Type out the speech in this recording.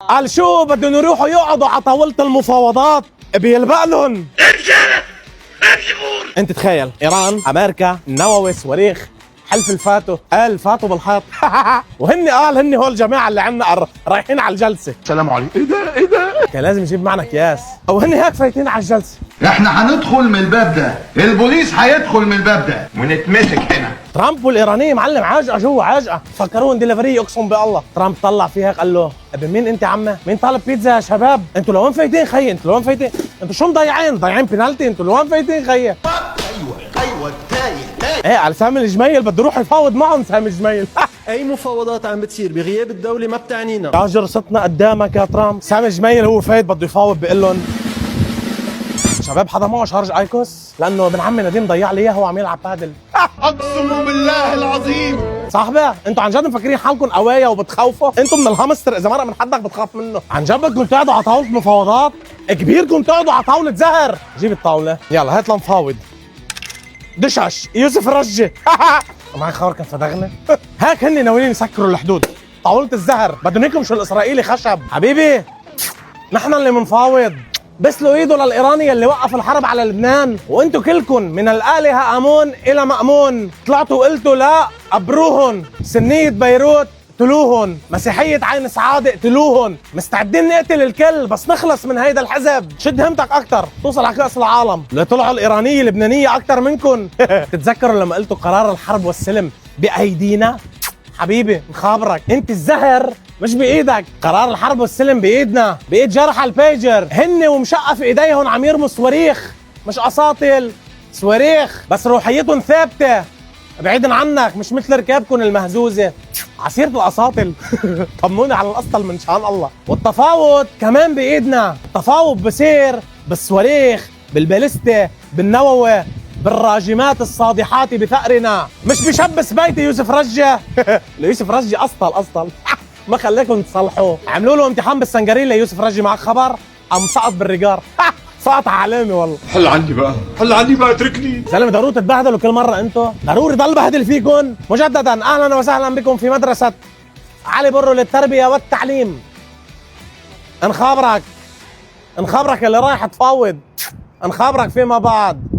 قال شو بدهم يروحوا يقعدوا على طاولة المفاوضات بيلبق لهم. انت تخيل ايران، امريكا، نووي، صواريخ، حلف الفاتو، قال فاتوا بالحيط. هن هول الجماعه اللي عندنا رايحين على الجلسه. السلام عليكم. ايه ده كان لازم يجيب معنا اكياس، او هن هيك فايتين على الجلسه. احنا هندخل من الباب ده، البوليس هيدخل من الباب ده ونتمسك هنا. ترامب والايرانيه معلم عاجقه جوا عاجقه، فكروهم ديليفري اقسم بالله. ترامب طلع فيها هيك قال له مين انت عمه؟ مين طالب بيتزا يا شباب؟ انتوا لوين فايتين خيي؟ انتوا لوين فايتين؟ انتوا شو ضايعين بينالتي؟ انتوا لوين فايتين خيي؟ ايوه تايه. ايه على سامي الجميل بده يروح يفاوض معهم سامي الجميل. اي مفاوضات عم بتصير بغياب الدوله ما بتعنينا. يا جرستنا قدامك يا ترامب. سامي الجميل هو فايت بده يفاوض بيقول لهم شباب حدا معه شارج ايكوس؟ لانه ابن عمي نديم ضيع لي اياه وهو عم يلعب بادل. اقسم بالله العظيم. صاحبي انتوا عن جد مفكرين حالكم قوايا وبتخوفوا؟ انتوا من الهامستر اذا مرق من حدك بتخاف منه. عن جد بدكم تقعدوا على طاوله مفاوضات؟ كبيركم تقعدوا على طاوله زهر. جيب الطاوله يلا هات لنفاوض. دشش يوسف الرجي. معي خبر كان فدغنا. هيك هن ناويين يسكروا الحدود. طاوله الزهر بدهم يكمشوا الاسرائيلي خشب. حبيبي نحن اللي منفاوض. بسلوا ايده للايراني اللي وقف الحرب على لبنان، وانتوا كلكم من الالهه امون الى مامون طلعتوا وقلتوا لا ابروهن. سنيه بيروت اقتلوهن، مسيحيه عين سعاد اقتلوهن، مستعدين نقتل الكل بس نخلص من هيدا الحزب. شد همتك اكثر توصل على كاس العالم اللي طلعوا الايرانيه اللبنانيه اكثر منكم. تتذكروا لما قلتوا قرار الحرب والسلم بايدينا؟ حبيبي مخابرك انت الزهر مش بايدك، قرار الحرب والسلم بايدنا، بايد جرح البيجر. هن ومشقف ايديهم عم يرموا صواريخ مش اساطيل، صواريخ بس روحيتهم ثابته بعيدا عنك، مش مثل ركابكم المهزوزه عصيرة الاساطيل. طمنوني على الاسطل من شان الله. والتفاوض كمان بايدنا، التفاوض بصير بالصواريخ، بالبالستة، بالنووي، بالراجمات الصادحات بثأرنا، مش بشبس بيتي يوسف رجة. ليوسف رجة اسطل. ما خليكم تصلحوا. عملوا له امتحان بالسنجرين ليوسف رجي، معك خبر؟ قام سقط بالرجار. سقط علامي والله. حل عني بقى اتركني. زلمه ضروري تتبهدلوا كل مره انتوا، ضروري ضل بهدل فيكم. مجددا اهلا وسهلا بكم في مدرسه علي برو للتربيه والتعليم. نخابرك اللي رايح تفاوض، نخابرك فيما بعد.